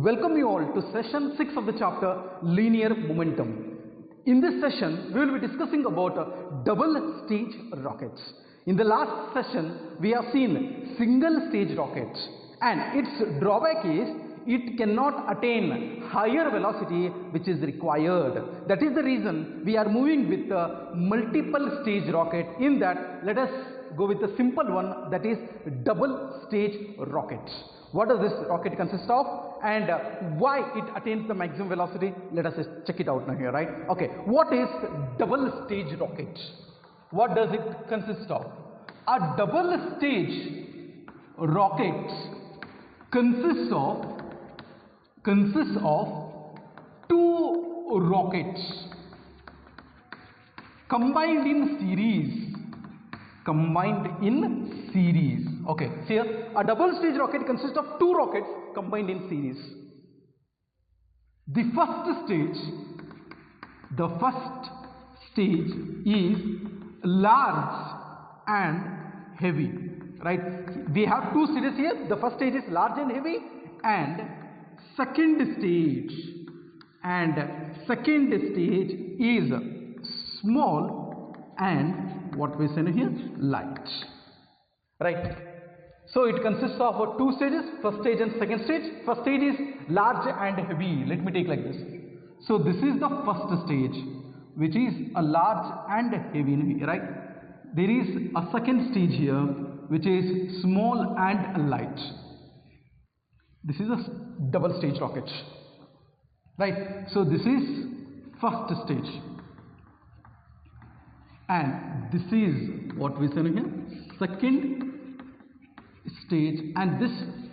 Welcome you all to session 6 of the chapter Linear Momentum. In this session, we will be discussing about double stage rockets. In the last session, we have seen single stage rockets, and its drawback is it cannot attain higher velocity which is required. That is the reason we are moving with the multiple stage rocket. In that, let us go with the simple one, that is double stage rocket. What does this rocket consist of and why it attains the maximum velocity? Let us check it out now here, right? Okay, what is double stage rocket? What does it consist of? A double stage rocket consists of two rockets combined in series. Okay, see here, a double stage rocket consists of two rockets combined in series. The first stage is large and heavy, right? We have two stages here. The first stage is large and heavy, and second stage is small and what we say here, light, right? So it consists of two stages, first stage and second stage. First stage is large and heavy. Let me take like this. So this is the first stage, which is a large and heavy, right? There is a second stage here, which is small and light. This is a double stage rocket, right? So this is first stage, and this is what we say here, second stage, and this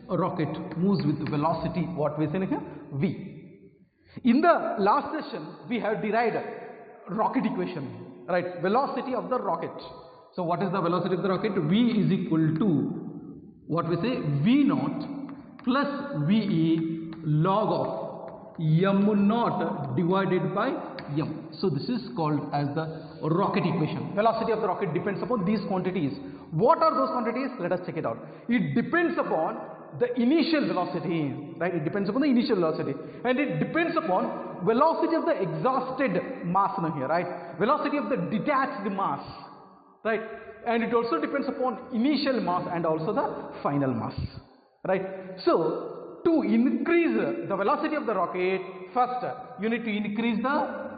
rocket moves with velocity, what we say here, v. In the last session, we have derived rocket equation, right? Velocity of the rocket. So what is the velocity of the rocket? V is equal to what we say, v naught plus ve log of m naught divided by m. So this is called as the rocket equation. Velocity of the rocket depends upon these quantities. What are those quantities? Let us check it out. It depends upon the initial velocity, right? It depends upon the initial velocity, and it depends upon velocity of the exhausted mass now here, right? Velocity of the detached mass, right? And it also depends upon initial mass and also the final mass, right? So to increase the velocity of the rocket, first you need to increase the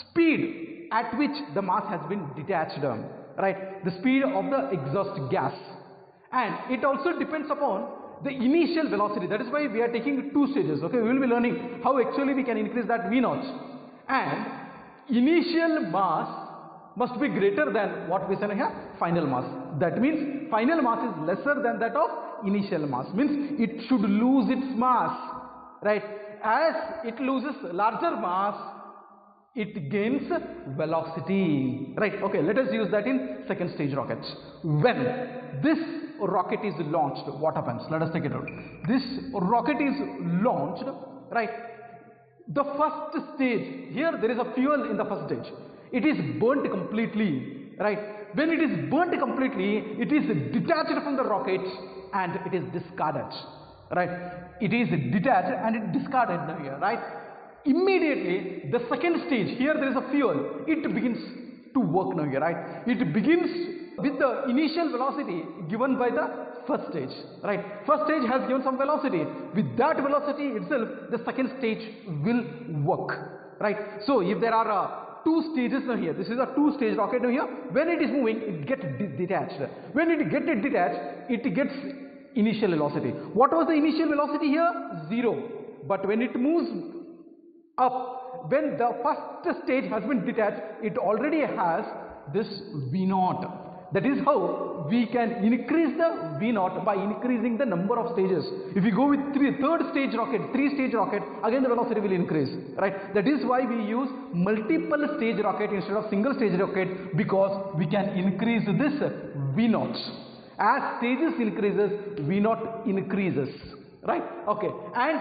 speed at which the mass has been detached, right? The speed of the exhaust gas, and it also depends upon the initial velocity. That is why we are taking two stages. Okay, we will be learning how actually we can increase that v naught, and initial mass must be greater than what we say here, final mass. That means final mass is lesser than that of initial mass, means it should lose its mass, right? As it loses larger mass, it gains velocity, right? Okay, let us use that in second stage rockets. When this rocket is launched, what happens? Let us take it out. This rocket is launched, right? The first stage, here there is a fuel in the first stage. It is burnt completely, right? When it is burnt completely, it is detached from the rocket and it is discarded, right? It is detached and it discarded here, right? Immediately the second stage, here there is a fuel, it begins to work now here, right? It begins with the initial velocity given by the first stage, right? First stage has given some velocity. With that velocity itself, the second stage will work, right? So if there are two stages now here, this is a two stage rocket now here. When it is moving, it gets detached. When it gets detached, it gets initial velocity. What was the initial velocity here? 0. But when it moves up, when the first stage has been detached, it already has this v naught. That is how we can increase the v naught, by increasing the number of stages. If we go with third stage rocket, three stage rocket, again the velocity will increase, right? That is why we use multiple stage rocket instead of single stage rocket, because we can increase this v naught. As stages increases, v naught increases, right? Okay, and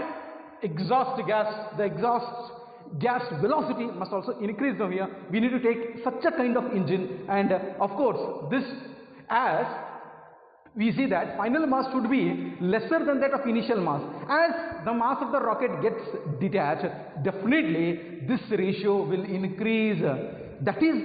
exhaust gas, the exhaust gas velocity must also increase now here. We need to take such a kind of engine, and of course this, as we see that final mass should be lesser than that of initial mass. As the mass of the rocket gets detached, definitely this ratio will increase. That is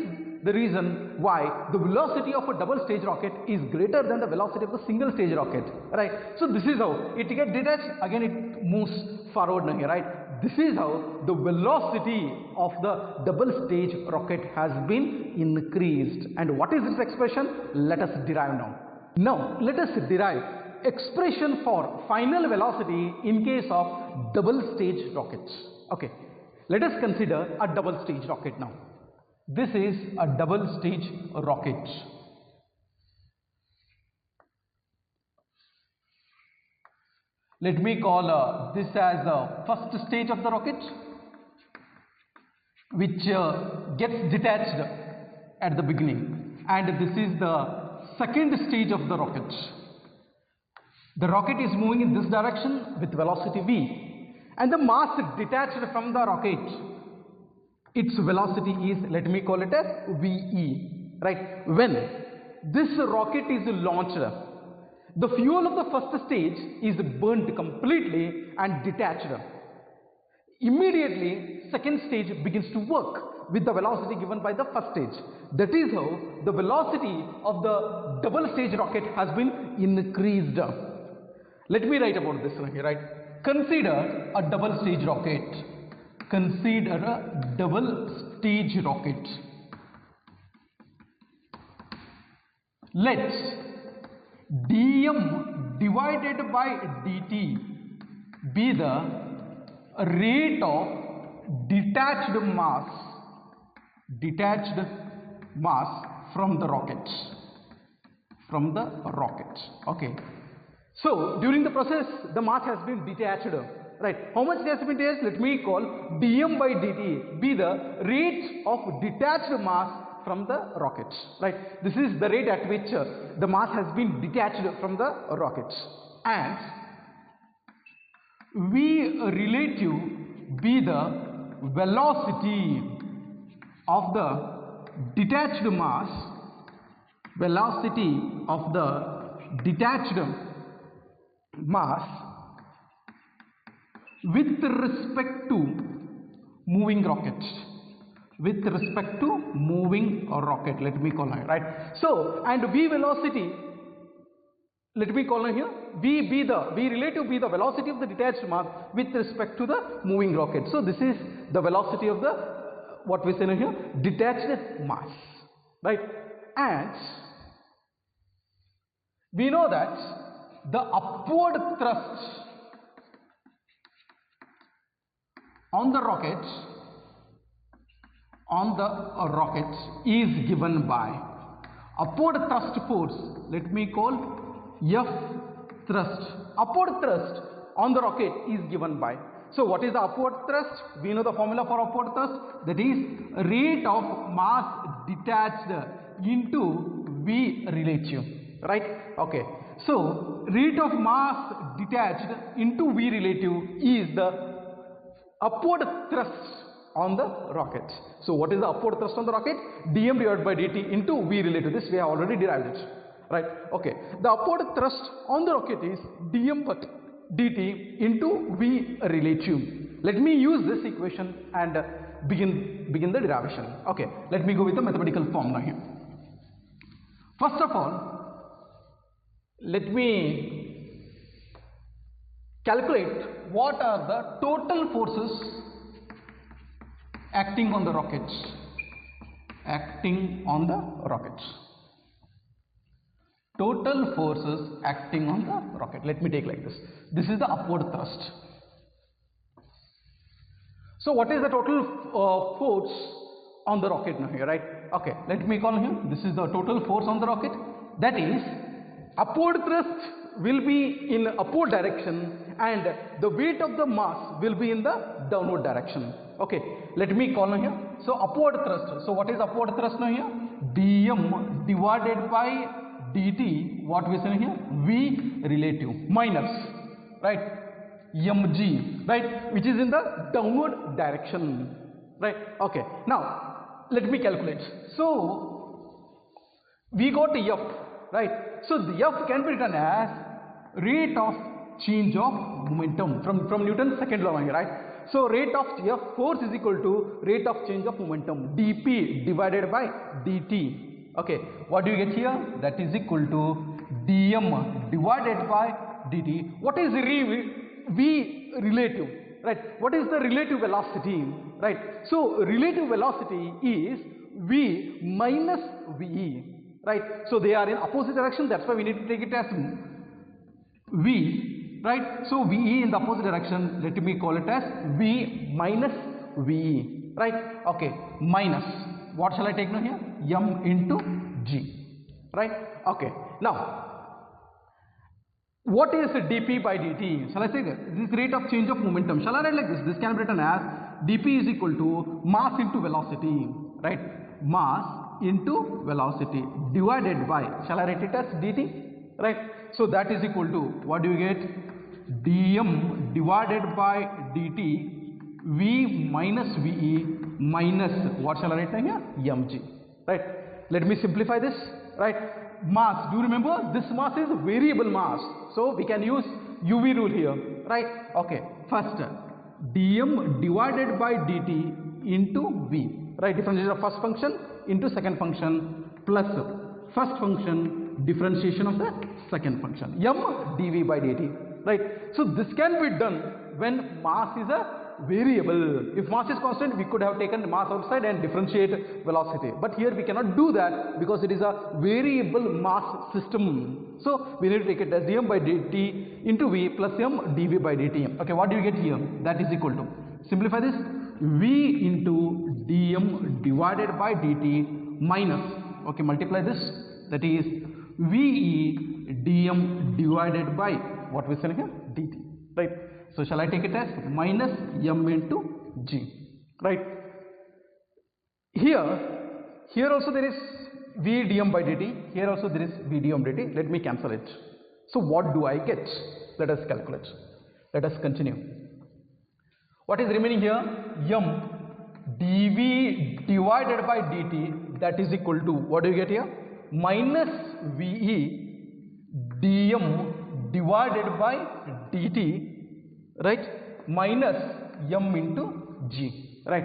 the reason why the velocity of a double stage rocket is greater than the velocity of a single stage rocket, right? So this is how it gets detached, again it moves forward now here, right? This is how the velocity of the double stage rocket has been increased. And what is this expression? Let us derive now. Now let us derive expression for final velocity in case of double stage rockets. Okay, let us consider a double stage rocket now. This is a double stage rocket. Let me call this as the first stage of the rocket, which gets detached at the beginning, and this is the second stage of the rocket. The rocket is moving in this direction with velocity v, and the mass detached from the rocket, its velocity is, let me call it as ve, right? When this rocket is launched, the fuel of the first stage is burnt completely and detached. Immediately second stage begins to work with the velocity given by the first stage. That is how the velocity of the double stage rocket has been increased. Let me write about this one here, right? Consider a double stage rocket. Consider a double stage rocket. Let dm divided by dt be the rate of detached mass from the rocket. Okay. So during the process, the mass has been detached, right? How much has been detached? Let me call dm by dt be the rate of detached mass from the rocket, right? This is the rate at which the mass has been detached from the rocket. And v relative be the velocity of the detached mass, with respect to moving rocket. Let me call it, right? So, and v velocity, let me call it here, v relative be the velocity of the detached mass with respect to the moving rocket. So this is the velocity of the, what we say here, detached mass, right? And we know that the upward thrust on the rocket is given by upward thrust force, let me call F thrust. Upward thrust on the rocket is given by, so what is the upward thrust? We know the formula for upward thrust, that is rate of mass detached into V relative, right? Okay, so rate of mass detached into V relative is the upward thrust on the rocket. So what is the upward thrust on the rocket? dm divided by dt into v relative. This we have already derived it, right? Okay, the upward thrust on the rocket is dm by dt into v relative. Let me use this equation and begin the derivation. Okay, let me go with the mathematical formula here. First of all, let me calculate what are the total forces acting on the rockets. Total forces acting on the rocket. Let me take like this. This is the upward thrust. So what is the total force on the rocket now here, right? Okay, let me call here. This is the total force on the rocket. That is, upward thrust will be in upward direction and the weight of the mass will be in the downward direction. Okay, let me call now here. So upward thrust. So what is upward thrust now here? dm divided by dt, what we say here? V relative minus, right, mg, right, which is in the downward direction, right? Okay, now let me calculate. So we got F, right? So the F can be written as rate of change of momentum from Newton's second law, right? So rate of F force is equal to rate of change of momentum, dP divided by dt. Okay, what do you get here? That is equal to dm divided by dt. What is v relative, right? What is the relative velocity, right? So relative velocity is v minus ve, right? So they are in opposite direction, that's why we need to take it as v, right? So ve in the opposite direction, let me call it as v minus ve, right? Okay, minus, what shall I take now here? M into g, right? Okay, now what is dP by dt? Shall I say that this rate of change of momentum? Shall I write like this? This can be written as dP is equal to mass into velocity, right? Mass into velocity divided by, shall I write it as dt, right? So that is equal to, what do you get? dm divided by dt, v minus ve minus, what shall I write here? mg, right? Let me simplify this, right? Mass, do you remember this mass is variable mass, so we can use UV rule here, right? Okay, first dm divided by dt into v, right? Differentiation of first function into second function plus first function differentiation of the second function, m dv by dt, right? So this can be done when mass is a variable. If mass is constant, we could have taken mass outside and differentiate velocity, but here we cannot do that because it is a variable mass system. So we need to take it as dm by dt into v plus m dv by dt. Okay, what do you get here? That is equal to, simplify this, v into dm divided by dt minus, okay, multiply this, that is ve dm divided by, what we say here? dt, right? So shall I take it as minus m into g, right? Here also there is v dm by dt, here also there is v dm dt. Let me cancel it. So what do I get? Let us calculate. Let us continue. What is remaining here? M dv divided by dt, that is equal to, what do you get here? Minus ve dm divided by dt, right, minus m into g, right?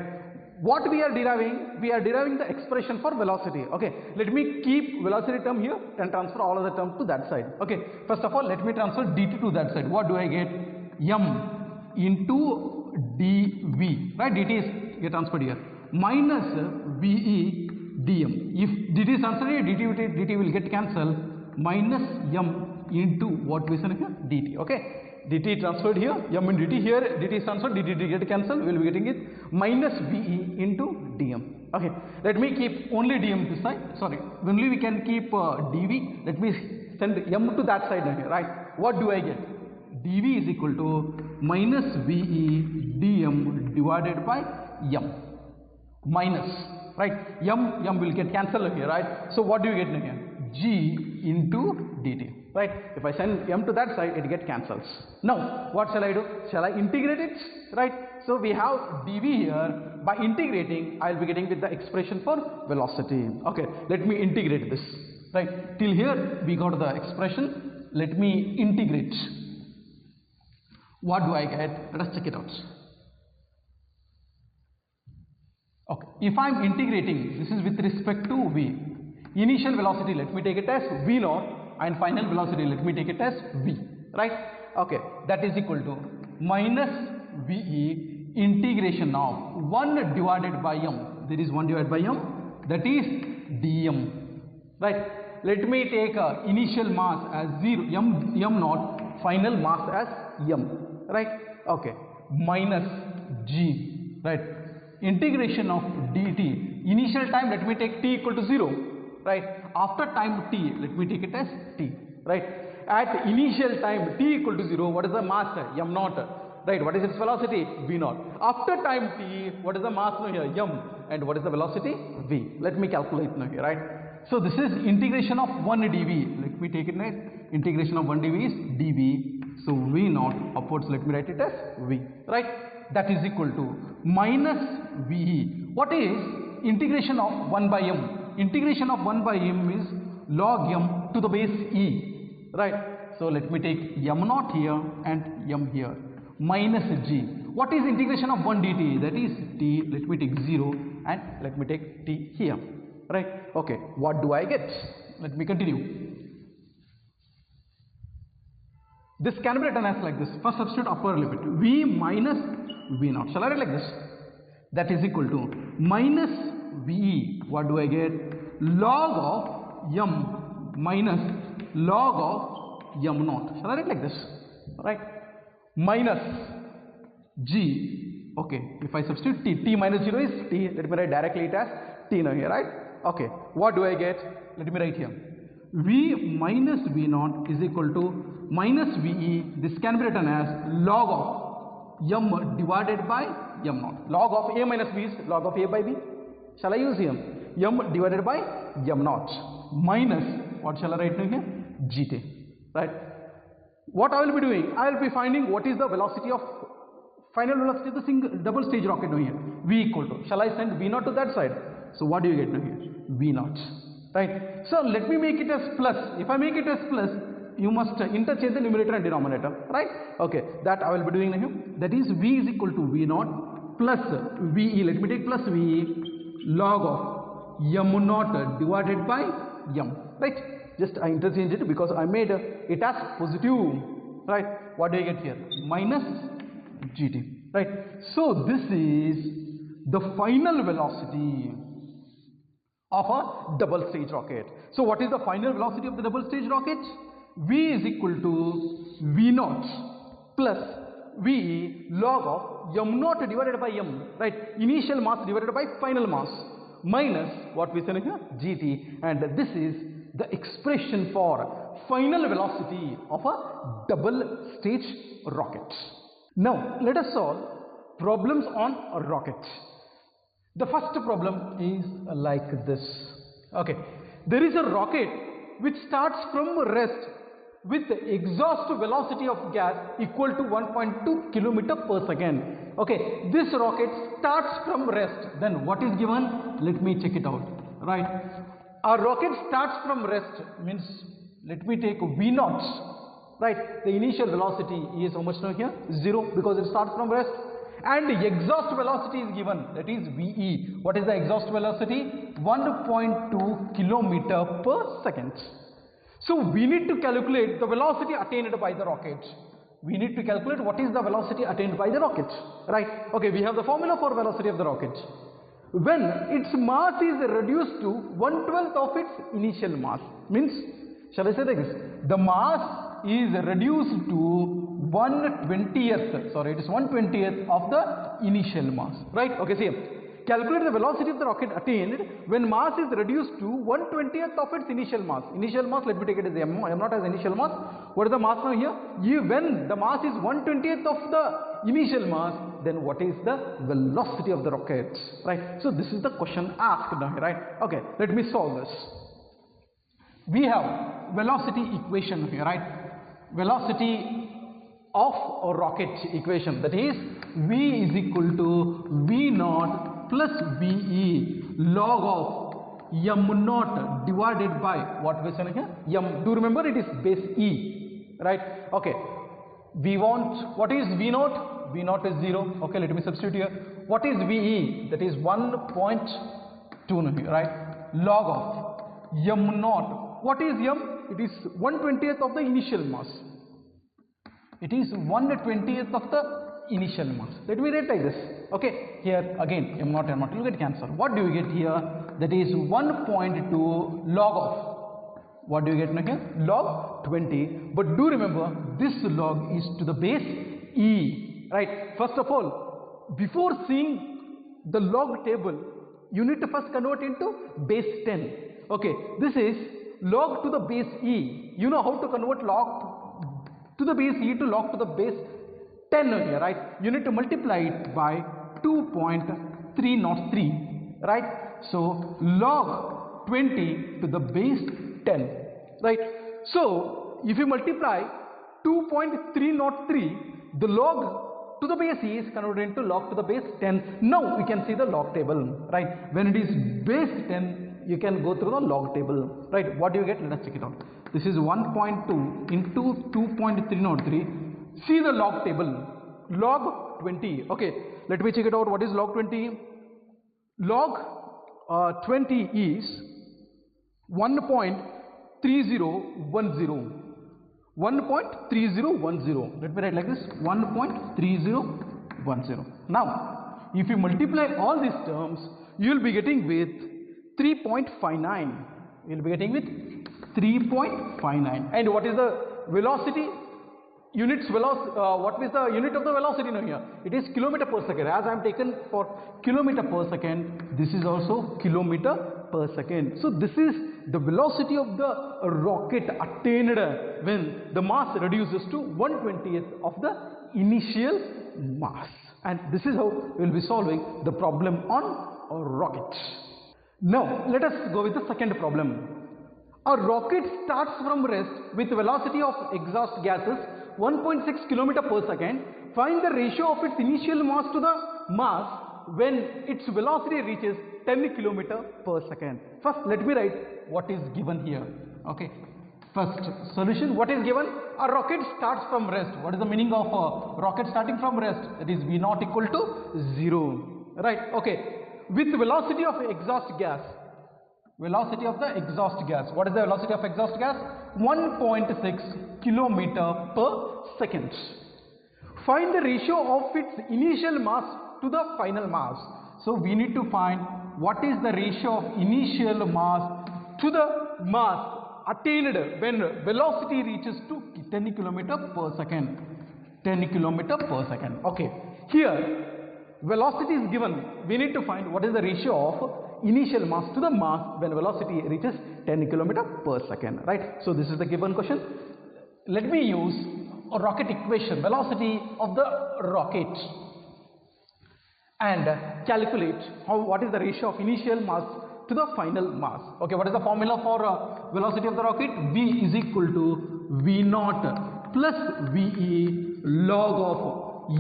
What we are deriving? We are deriving the expression for velocity. Okay, let me keep velocity term here and transfer all other terms to that side. Okay, first of all, let me transfer dt to that side. What do I get? M into dv, right? dt is get transferred here, minus ve dm. If dt is transferred here, dt will get cancelled, minus m into what we say here? dt. Okay, dt transferred here, m in dt, here dt is transferred, dt get cancelled, we will be getting it minus ve into dm. Okay, let me keep only dm this side, sorry, only we can keep dv, let me send m to that side here, right? What do I get? dv is equal to minus ve dm divided by m, minus, right, m will get cancelled here, right? So what do you get here? g into dt, right? If I send m to that side, it gets cancels. Now what shall I do? Shall I integrate it, right? So we have dv here. By integrating, I will be getting with the expression for velocity. Okay, let me integrate this, right? Till here we got the expression. Let me integrate. What do I get? Let us check it out. Okay, if I am integrating, this is with respect to v. Initial velocity, let me take it as v naught, and final velocity, let me take it as v, right? Okay, that is equal to minus ve integration of 1 divided by m, there is 1 divided by m, that is dm, right? Let me take initial mass as 0, m naught, final mass as m, right? Okay, minus g, right? Integration of dt, initial time, let me take t equal to 0, right? After time t, let me take it as t, right? At initial time t equal to 0, what is the mass? m naught, right? What is its velocity? v naught. After time t, what is the mass now here? m, and what is the velocity? v. Let me calculate now here, right? So this is integration of 1 dv. Let me take it next. Integration of 1 dv is dv. So v naught upwards, let me write it as v, right? That is equal to minus ve. What is integration of 1 by m? Integration of 1 by m is log m to the base e, right? So let me take m naught here and m here, minus g. What is integration of 1 dt? That is t. Let me take 0 and let me take t here, right? Okay, what do I get? Let me continue. This can be written as like this. First substitute upper limit v minus v naught. Shall I write like this? That is equal to minus ve. What do I get? Log of m minus log of m naught. Shall I write like this? Right? Minus g. Okay, if I substitute t minus 0 is t. Let me write directly it as t now here, right? Okay, what do I get? Let me write here. V minus v naught is equal to minus ve. This can be written as log of m divided by m naught. Log of a minus b is log of a by b. Shall I use here? M divided by m naught minus, what shall I write now here? Gt, right? What I will be doing? I will be finding what is the velocity of final velocity of the single double stage rocket now here. V equal to, shall I send v naught to that side? So what do you get now here? V naught, right? So let me make it as plus. If I make it as plus, you must interchange the numerator and denominator, right? Okay, that I will be doing now here. That is v is equal to v naught plus ve. Let me take plus ve log of m naught divided by m, right? Just I interchange it because I made it as positive, right? What do I get here? Minus gt, right? So this is the final velocity of a double stage rocket. So what is the final velocity of the double stage rocket? V is equal to v naught plus ve log of m naught divided by m, right? Initial mass divided by final mass minus what we say here, gt, and this is the expression for final velocity of a double stage rocket. Now let us solve problems on a rocket. The first problem is like this. Okay, there is a rocket which starts from rest with the exhaust velocity of gas equal to 1.2 km per second. Okay, this rocket starts from rest. Then what is given? Let me check it out. Right, a rocket starts from rest means, let me take v naught. Right, the initial velocity is how much now here? 0, because it starts from rest. And the exhaust velocity is given, that is ve. What is the exhaust velocity? 1.2 km per second. So we need to calculate the velocity attained by the rocket. We need to calculate what is the velocity attained by the rocket, right? Okay, we have the formula for velocity of the rocket. When its mass is reduced to 1/12 of its initial mass, means, shall I say like this? The mass is reduced to 1/20th, sorry, it is 1/20th of the initial mass, right? Okay, see, calculate the velocity of the rocket attained when mass is reduced to 1/20th of its initial mass. Initial mass, let me take it as m naught as initial mass. What is the mass now here? When the mass is 1/20th of the initial mass, then what is the velocity of the rocket, right? So this is the question asked now, right? Okay, let me solve this. We have velocity equation here, right? Velocity of a rocket equation, that is v is equal to v naught plus ve log of m naught divided by what we say here, m. Do remember it is base e, right? Okay, we want, what is v naught? V naught is 0. Okay, let me substitute here. What is ve? That is 1.2, right? Log of m naught. What is m? It is 1/20th of the initial mass. It is 1/20th of the initial mass. Let me write like this. Okay, here again m naught, you get cancel. What do you get here? That is 1.2 log of, what do you get now here? Log 20. But do remember, this log is to the base e, right? First of all, before seeing the log table, you need to first convert into base 10. Okay, this is log to the base e. You know how to convert log to the base e to log to the base 10 here, right? You need to multiply it by 2.303, right? So log 20 to the base 10, right? So if you multiply 2.303, the log to the base e is converted into log to the base 10. Now we can see the log table, right? When it is base 10, you can go through the log table, right? What do you get? Let us check it out. This is 1.2 into 2.303. See the log table. Log 20. Okay, let me check it out. What is log 20? Log 20 is 1.3010. 1.3010. Let me write like this: 1.3010. Now, if you multiply all these terms, you will be getting with 3.59. You will be getting with 3.59. And what is the velocity? Units velocity. What is the unit of the velocity now here? It is kilometer per second. As I am taken for kilometer per second, this is also kilometer per second. So this is the velocity of the rocket attained when the mass reduces to 1/20th of the initial mass. And this is how we will be solving the problem on a rocket. Now let us go with the second problem. A rocket starts from rest with velocity of exhaust gases 1.6 km per second. Find the ratio of its initial mass to the mass when its velocity reaches 10 km per second. First, let me write what is given here. Okay. First solution, what is given? A rocket starts from rest. What is the meaning of a rocket starting from rest? That is V naught equal to 0. Right. Okay. With velocity of exhaust gas. Velocity of the exhaust gas. What is the velocity of exhaust gas? 1.6 km per second. Find the ratio of its initial mass to the final mass. So we need to find what is the ratio of initial mass to the mass attained when velocity reaches to 10 km per second. 10 km per second. Okay. Here velocity is given. We need to find what is the ratio of initial mass to the mass when velocity reaches 10 km per second, right? So this is the given question. Let me use a rocket equation, velocity of the rocket, and calculate what is the ratio of initial mass to the final mass. Okay, what is the formula for velocity of the rocket? V is equal to V naught plus VE log of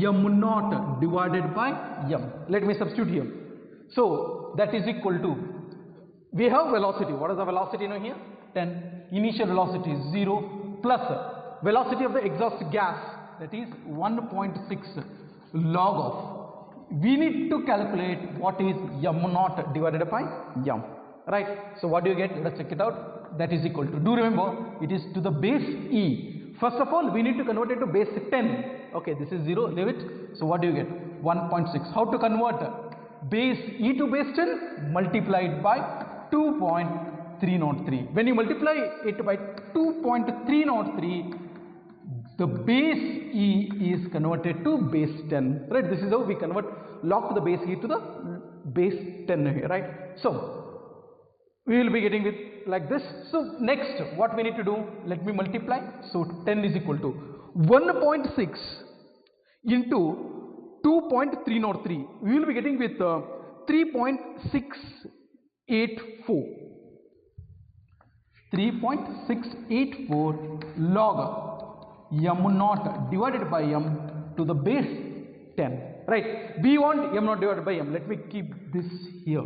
m naught divided by m. Let me substitute here. So that is equal to, we have velocity. What is the velocity now here? 10. Initial velocity is 0 plus velocity of the exhaust gas, that is 1.6 log of. We need to calculate what is m naught divided by m. Right. So what do you get? Let us check it out. That is equal to, do remember, it is to the base e. First of all, we need to convert it to base 10. Okay, this is 0, leave it. So what do you get? 1.6. How to convert? Base e to base 10 multiplied by 2.303. When you multiply it by 2.303, the base e is converted to base 10. Right? This is how we convert log to the base e to the base 10 here. Right? So we will be getting with like this. So next, what we need to do? Let me multiply. So 10 is equal to 1.6 into 2.303. We will be getting with 3.684. 3.684 log m naught divided by m to the base 10. Right? We want m naught divided by m. Let me keep this here.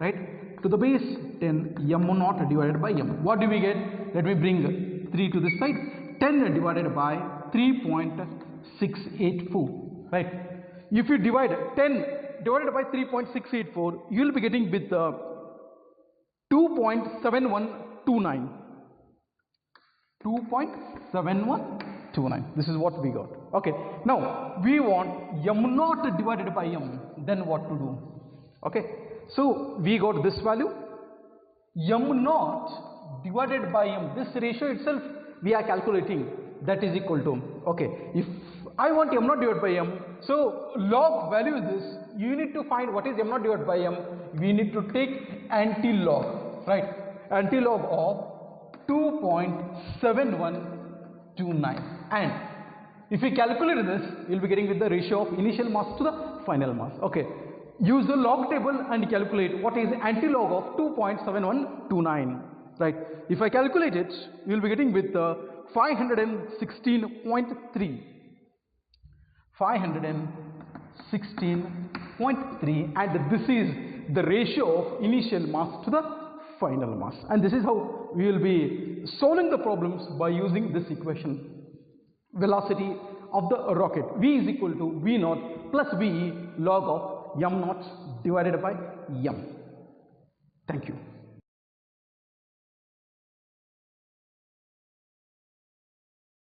Right? To the base 10 m naught divided by m. What do we get? Let me bring 3 to this side. 10 divided by 3.684. Right? If you divide 10 divided by 3.684, you will be getting with 2.7129. 2.7129. This is what we got. Okay. Now we want m naught divided by m. Then what to do? Okay. So we got this value. M naught divided by m. This ratio itself we are calculating. That is equal to. Okay. If I want m naught divided by m, so log value is this. You need to find what is m naught divided by m. We need to take anti-log, right? Anti-log of 2.7129. And if we calculate this, you will be getting with the ratio of initial mass to the final mass. Okay. Use the log table and calculate what is anti-log of 2.7129. Right? If I calculate it, you will be getting with 516.3. 516.3, and this is the ratio of initial mass to the final mass. And this is how we will be solving the problems by using this equation. Velocity of the rocket v is equal to v naught plus ve log of m naught divided by m. Thank you.